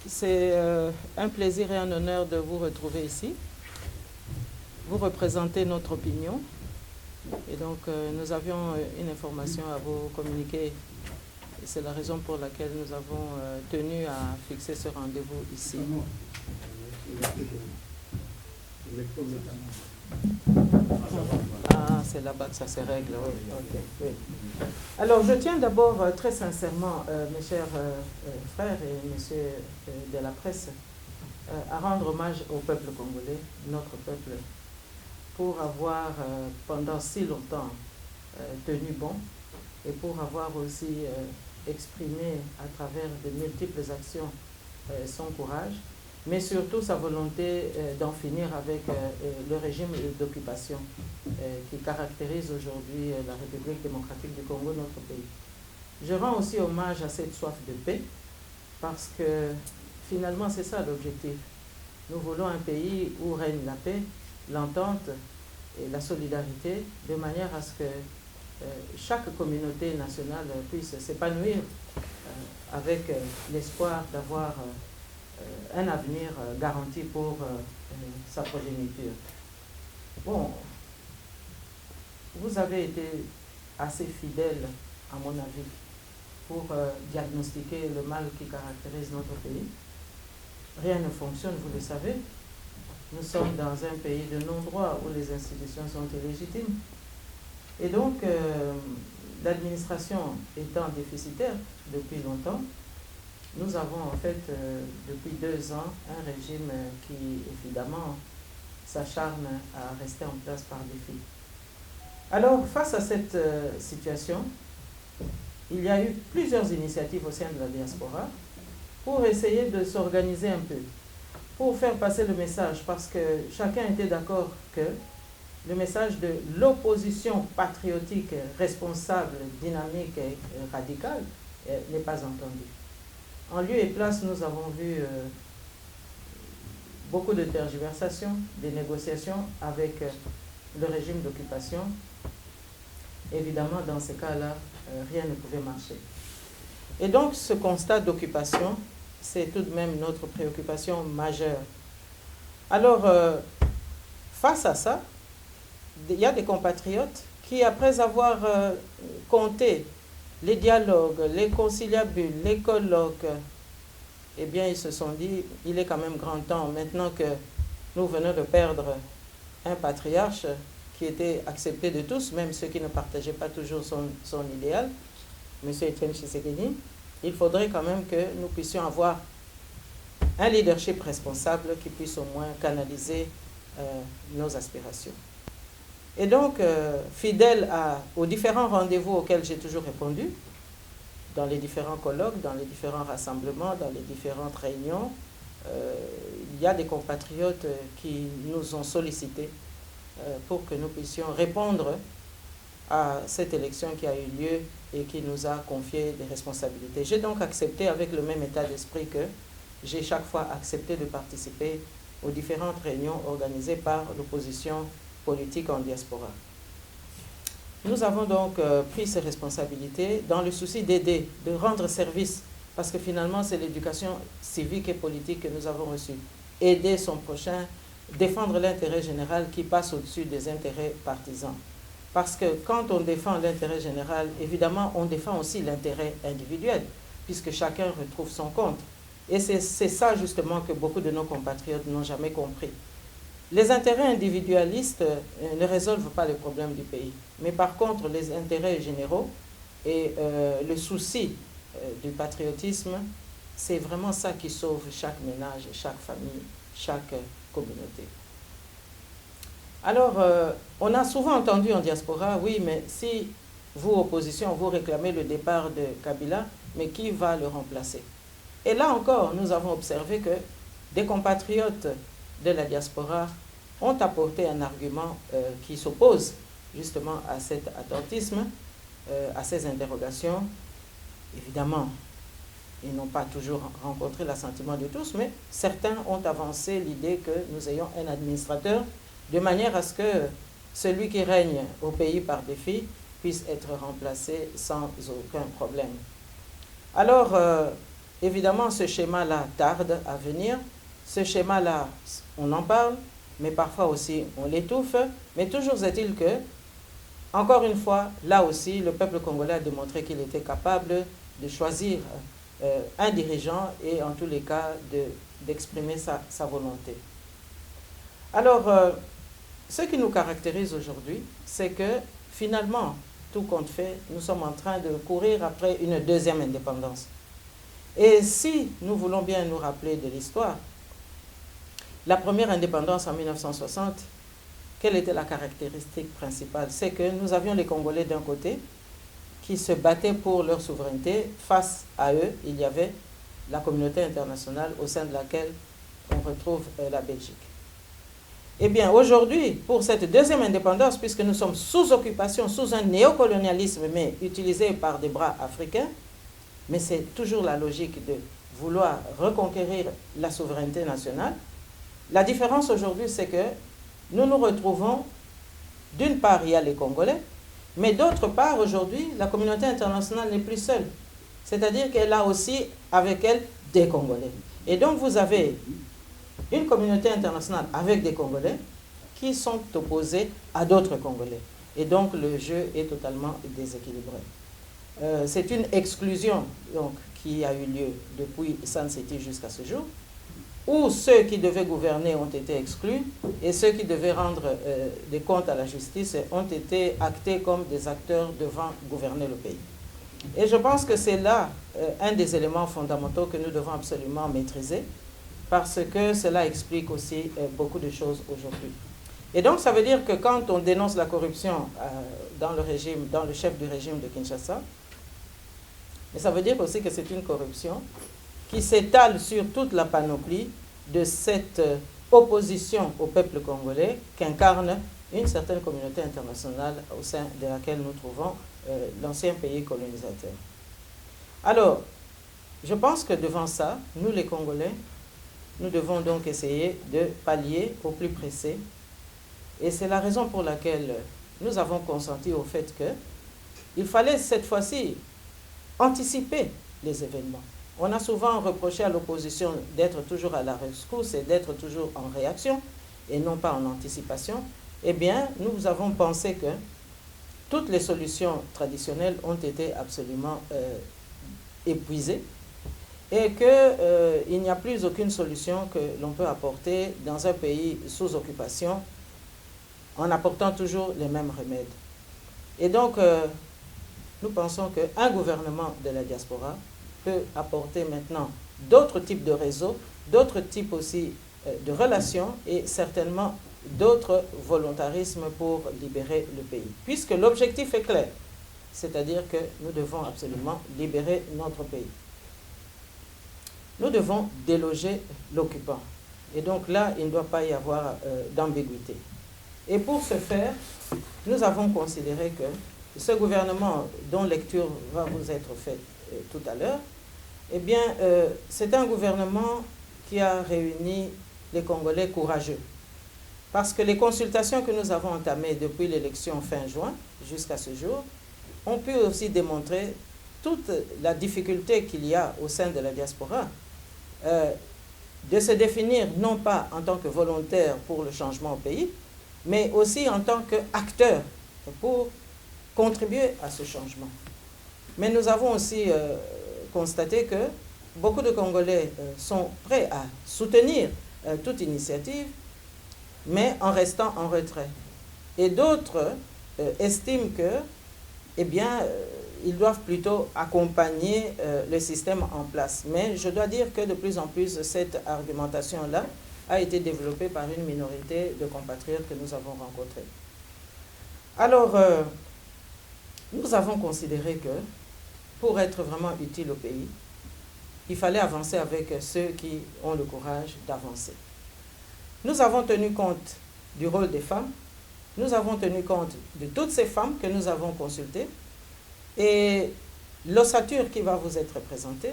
C'est un plaisir et un honneur de vous retrouver ici. Vous représentez notre opinion. Et donc, nous avions une information à vous communiquer. Et c'est la raison pour laquelle nous avons tenu à fixer ce rendez-vous ici. Ah, c'est là-bas que ça se règle, oui. Okay, oui. Alors, je tiens d'abord très sincèrement, mes chers frères et messieurs de la presse, à rendre hommage au peuple congolais, notre peuple, pour avoir pendant si longtemps tenu bon et pour avoir aussi exprimé à travers de multiples actions son courage, mais surtout sa volonté d'en finir avec le régime d'occupation qui caractérise aujourd'hui la République démocratique du Congo, notre pays. Je rends aussi hommage à cette soif de paix, parce que finalement c'est ça l'objectif. Nous voulons un pays où règne la paix, l'entente et la solidarité, de manière à ce que chaque communauté nationale puisse s'épanouir avec l'espoir d'avoir un avenir garanti pour sa progéniture. Bon, vous avez été assez fidèle, à mon avis, pour diagnostiquer le mal qui caractérise notre pays. Rien ne fonctionne, vous le savez. Nous sommes dans un pays de non-droit où les institutions sont illégitimes. Et donc, l'administration étant déficitaire depuis longtemps, nous avons en fait, depuis 2 ans, un régime qui, évidemment, s'acharne à rester en place par défi. Alors, face à cette situation, il y a eu plusieurs initiatives au sein de la diaspora pour essayer de s'organiser un peu, pour faire passer le message, parce que chacun était d'accord que le message de l'opposition patriotique, responsable, dynamique et radicale n'est pas entendu. En lieu et place, nous avons vu beaucoup de tergiversations, des négociations avec le régime d'occupation. Évidemment, dans ces cas-là, rien ne pouvait marcher. Et donc, ce constat d'occupation, c'est tout de même notre préoccupation majeure. Alors, face à ça, il y a des compatriotes qui, après avoir compté les dialogues, les conciliabules, les colloques, eh bien, ils se sont dit, il est quand même grand temps, maintenant que nous venons de perdre un patriarche qui était accepté de tous, même ceux qui ne partageaient pas toujours son idéal, M. Etienne Tshisekedi, il faudrait quand même que nous puissions avoir un leadership responsable qui puisse au moins canaliser nos aspirations. Et donc, fidèle aux différents rendez-vous auxquels j'ai toujours répondu, dans les différents colloques, dans les différents rassemblements, dans les différentes réunions, il y a des compatriotes qui nous ont sollicités pour que nous puissions répondre à cette élection qui a eu lieu et qui nous a confié des responsabilités. J'ai donc accepté avec le même état d'esprit que j'ai chaque fois accepté de participer aux différentes réunions organisées par l'opposition politique en diaspora. Nous avons donc pris ces responsabilités dans le souci d'aider, de rendre service, parce que finalement c'est l'éducation civique et politique que nous avons reçue. Aider son prochain, défendre l'intérêt général qui passe au-dessus des intérêts partisans. Parce que quand on défend l'intérêt général, évidemment on défend aussi l'intérêt individuel, puisque chacun retrouve son compte. Et c'est ça justement que beaucoup de nos compatriotes n'ont jamais compris. Les intérêts individualistes ne résolvent pas les problèmes du pays. Mais par contre, les intérêts généraux et le souci du patriotisme, c'est vraiment ça qui sauve chaque ménage, chaque famille, chaque communauté. Alors, on a souvent entendu en diaspora, oui, mais si vous, opposition, vous réclamez le départ de Kabila, mais qui va le remplacer? Et là encore, nous avons observé que des compatriotes de la diaspora ont apporté un argument qui s'oppose justement à cet attentisme, à ces interrogations. Évidemment, ils n'ont pas toujours rencontré l'assentiment de tous, mais certains ont avancé l'idée que nous ayons un administrateur de manière à ce que celui qui règne au pays par défi puisse être remplacé sans aucun problème. Alors, évidemment, ce schéma-là tarde à venir. Ce schéma-là, on en parle, mais parfois aussi on l'étouffe. Mais toujours est-il que, encore une fois, là aussi, le peuple congolais a démontré qu'il était capable de choisir un dirigeant et en tous les cas d'exprimer sa volonté. Alors, ce qui nous caractérise aujourd'hui, c'est que finalement, tout compte fait, nous sommes en train de courir après une deuxième indépendance. Et si nous voulons bien nous rappeler de l'histoire, la première indépendance en 1960, quelle était la caractéristique principale? C'est que nous avions les Congolais d'un côté qui se battaient pour leur souveraineté. Face à eux, il y avait la communauté internationale au sein de laquelle on retrouve la Belgique. Eh bien, aujourd'hui, pour cette deuxième indépendance, puisque nous sommes sous occupation, sous un néocolonialisme, mais utilisé par des bras africains, mais c'est toujours la logique de vouloir reconquérir la souveraineté nationale. La différence aujourd'hui, c'est que nous nous retrouvons, d'une part, il y a les Congolais, mais d'autre part, aujourd'hui, la communauté internationale n'est plus seule. C'est-à-dire qu'elle a aussi, avec elle, des Congolais. Et donc, vous avez une communauté internationale avec des Congolais qui sont opposés à d'autres Congolais. Et donc, le jeu est totalement déséquilibré. C'est une exclusion donc, qui a eu lieu depuis Sun City jusqu'à ce jour, où ceux qui devaient gouverner ont été exclus et ceux qui devaient rendre des comptes à la justice ont été actés comme des acteurs devant gouverner le pays. Et je pense que c'est là un des éléments fondamentaux que nous devons absolument maîtriser, parce que cela explique aussi beaucoup de choses aujourd'hui. Et donc ça veut dire que quand on dénonce la corruption dans le chef du régime de Kinshasa, mais ça veut dire aussi que c'est une corruption qui s'étale sur toute la panoplie de cette opposition au peuple congolais qu'incarne une certaine communauté internationale au sein de laquelle nous trouvons l'ancien pays colonisateur. Alors, je pense que devant ça, nous les Congolais, nous devons donc essayer de pallier au plus pressé. Et c'est la raison pour laquelle nous avons consenti au fait qu'il fallait cette fois-ci anticiper les événements. On a souvent reproché à l'opposition d'être toujours à la rescousse et d'être toujours en réaction et non pas en anticipation. Eh bien, nous avons pensé que toutes les solutions traditionnelles ont été absolument épuisées et qu'il n'y a plus aucune solution que l'on peut apporter dans un pays sous occupation en apportant toujours les mêmes remèdes. Et donc, nous pensons qu'un gouvernement de la diaspora peut apporter maintenant d'autres types de réseaux, d'autres types aussi de relations et certainement d'autres volontarismes pour libérer le pays. Puisque l'objectif est clair, c'est-à-dire que nous devons absolument libérer notre pays. Nous devons déloger l'occupant. Et donc là, il ne doit pas y avoir d'ambiguïté. Et pour ce faire, nous avons considéré que ce gouvernement dont lecture va vous être faite tout à l'heure, eh bien, c'est un gouvernement qui a réuni les Congolais courageux. Parce que les consultations que nous avons entamées depuis l'élection fin juin jusqu'à ce jour ont pu aussi démontrer toute la difficulté qu'il y a au sein de la diaspora de se définir non pas en tant que volontaire pour le changement au pays, mais aussi en tant qu'acteur pour contribuer à ce changement. Mais nous avons aussi constaté que beaucoup de Congolais sont prêts à soutenir toute initiative, mais en restant en retrait. Et d'autres estiment que, eh bien, ils doivent plutôt accompagner le système en place. Mais je dois dire que de plus en plus, cette argumentation-là a été développée par une minorité de compatriotes que nous avons rencontrés. Alors, nous avons considéré que pour être vraiment utile au pays, il fallait avancer avec ceux qui ont le courage d'avancer. Nous avons tenu compte du rôle des femmes, nous avons tenu compte de toutes ces femmes que nous avons consultées, et l'ossature qui va vous être présentée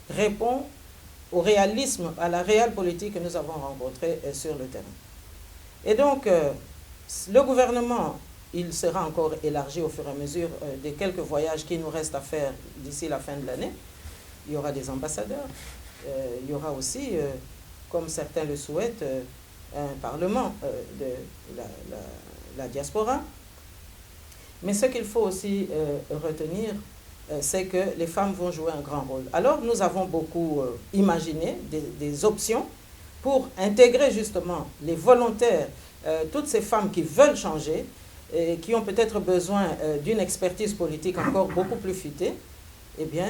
répond au réalisme, à la réelle politique que nous avons rencontrée sur le terrain. Et donc, le gouvernement, il sera encore élargi au fur et à mesure des quelques voyages qui nous restent à faire d'ici la fin de l'année. il y aura des ambassadeurs, il y aura aussi, comme certains le souhaitent, un parlement de la diaspora. Mais ce qu'il faut aussi retenir, c'est que les femmes vont jouer un grand rôle. Alors nous avons beaucoup imaginé des options pour intégrer justement les volontaires, toutes ces femmes qui veulent changer, et qui ont peut-être besoin d'une expertise politique encore beaucoup plus futée. Eh bien,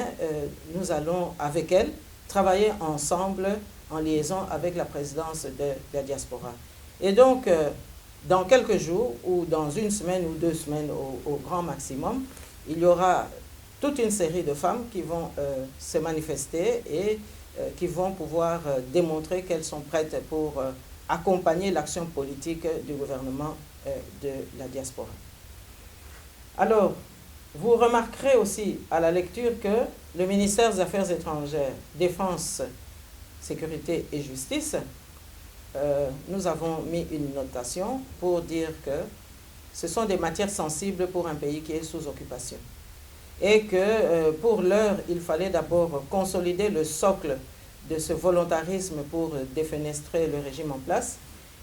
nous allons avec elles travailler ensemble en liaison avec la présidence de la diaspora. Et donc, dans quelques jours, ou dans une semaine ou 2 semaines au grand maximum, il y aura toute une série de femmes qui vont se manifester et qui vont pouvoir démontrer qu'elles sont prêtes pour accompagner l'action politique du gouvernement de la diaspora. Alors, vous remarquerez aussi à la lecture que le ministère des Affaires étrangères, Défense, Sécurité et Justice, nous avons mis une notation pour dire que ce sont des matières sensibles pour un pays qui est sous occupation. Et que pour l'heure, il fallait d'abord consolider le socle de ce volontarisme pour défenestrer le régime en place.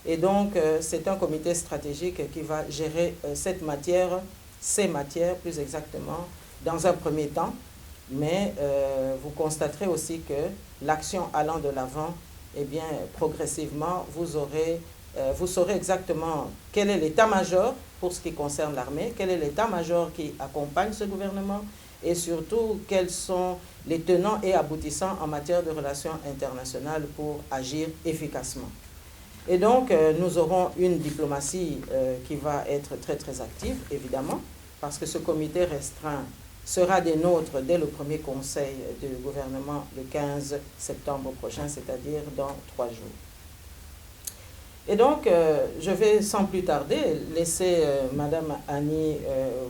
Et donc, c'est un comité stratégique qui va gérer ces matières plus exactement, dans un premier temps. Mais vous constaterez aussi que l'action allant de l'avant, eh bien, progressivement, vous saurez exactement quel est l'état-major pour ce qui concerne l'armée, quel est l'état-major qui accompagne ce gouvernement, et surtout quels sont les tenants et aboutissants en matière de relations internationales pour agir efficacement. Et donc, nous aurons une diplomatie qui va être très, très active, évidemment, parce que ce comité restreint sera des nôtres dès le premier conseil du gouvernement le 15 septembre prochain, c'est-à-dire dans 3 jours. Et donc, je vais sans plus tarder laisser Madame Annie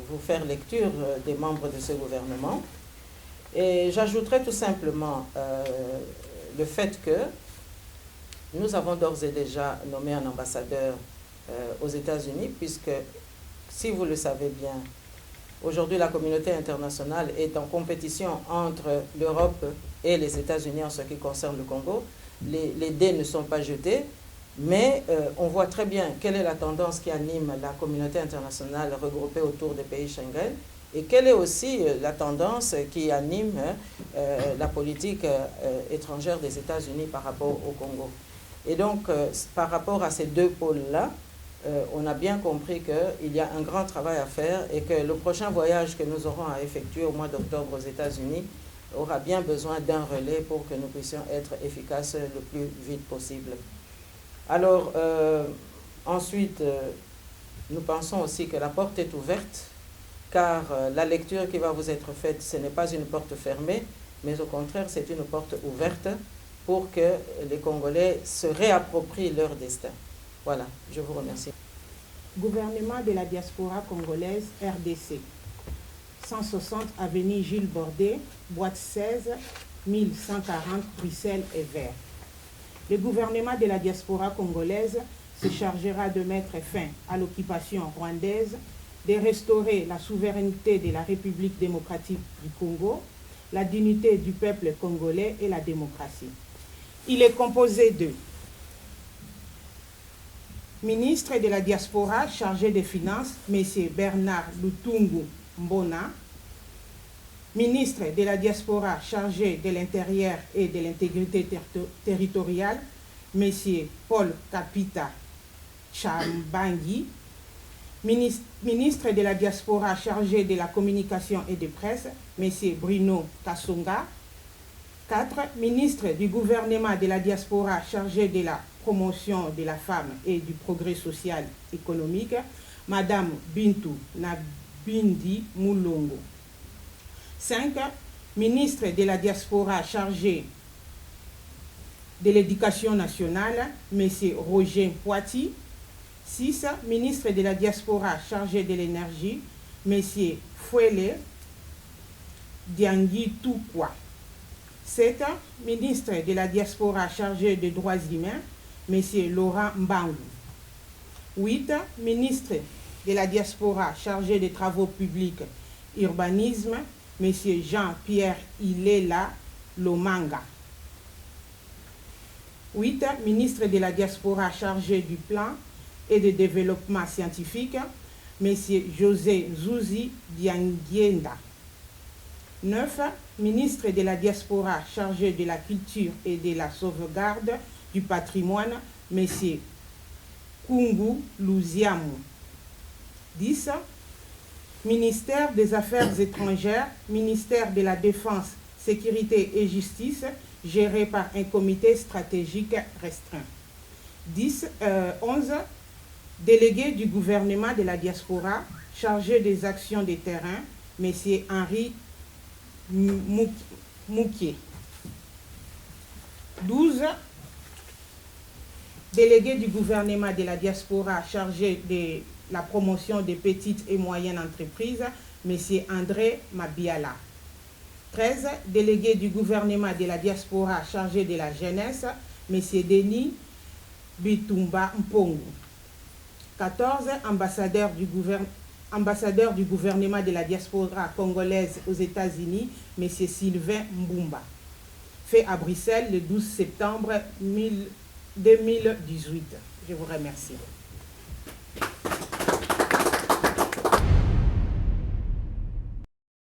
vous faire lecture des membres de ce gouvernement. Et j'ajouterai tout simplement le fait que nous avons d'ores et déjà nommé un ambassadeur aux États-Unis, puisque, si vous le savez bien, aujourd'hui la communauté internationale est en compétition entre l'Europe et les États-Unis en ce qui concerne le Congo. Les dés ne sont pas jetés, mais on voit très bien quelle est la tendance qui anime la communauté internationale regroupée autour des pays Schengen, et quelle est aussi la tendance qui anime la politique étrangère des États-Unis par rapport au Congo. Et donc, par rapport à ces 2 pôles-là, on a bien compris qu'il y a un grand travail à faire et que le prochain voyage que nous aurons à effectuer au mois d'octobre aux États-Unis aura bien besoin d'un relais pour que nous puissions être efficaces le plus vite possible. Alors, ensuite, nous pensons aussi que la porte est ouverte, car la lecture qui va vous être faite, ce n'est pas une porte fermée, mais au contraire, c'est une porte ouverte pour que les Congolais se réapproprient leur destin. Voilà, je vous remercie. Gouvernement de la diaspora congolaise, RDC. 160 avenue Jules Bordet, boîte 16, 1140, Bruxelles et Vert. Le gouvernement de la diaspora congolaise se chargera de mettre fin à l'occupation rwandaise, de restaurer la souveraineté de la République démocratique du Congo, la dignité du peuple congolais et la démocratie. Il est composé de ministre de la diaspora chargé des finances, M. Bernard Lutungu Mbona, ministre de la diaspora chargé de l'intérieur et de l'intégrité territoriale, M. Paul Kapita Chambangi, ministre de la diaspora chargé de la communication et de presse, M. Bruno Kasonga. 4. Ministre du gouvernement de la diaspora chargé de la promotion de la femme et du progrès social économique, Madame Bintou Nabindi Moulongo. 5. Ministre de la diaspora chargé de l'éducation nationale, M. Roger Poiti. 6. Ministre de la diaspora chargé de l'énergie, M. Fouele Diangui Toukwa. 7. Ministre de la diaspora chargé des droits humains, M. Laurent Mbangou. 8. Ministre de la diaspora chargé des travaux publics, urbanisme, M. Jean-Pierre Ilela Lomanga. 8. Ministre de la diaspora chargé du plan et de développement scientifique, M. José Zouzi Dianguienda. 9. Ministre de la diaspora chargé de la culture et de la sauvegarde du patrimoine, M. Kungu Luziamu. 10. Ministère des Affaires étrangères, ministère de la Défense, Sécurité et Justice, géré par un comité stratégique restreint. 11. Délégué du gouvernement de la diaspora, chargé des actions de terrain, M. Henri Moukier. 12. Délégué du gouvernement de la diaspora, chargé de la promotion des petites et moyennes entreprises, M. André Mabiala. 13. Délégué du gouvernement de la diaspora, chargé de la jeunesse, M. Denis Bitumba Mpongu. 14. Ambassadeur du gouvernement de la diaspora congolaise aux États-Unis, M. Sylvain Mbumba. Fait à Bruxelles le 12 septembre 2018. Je vous remercie.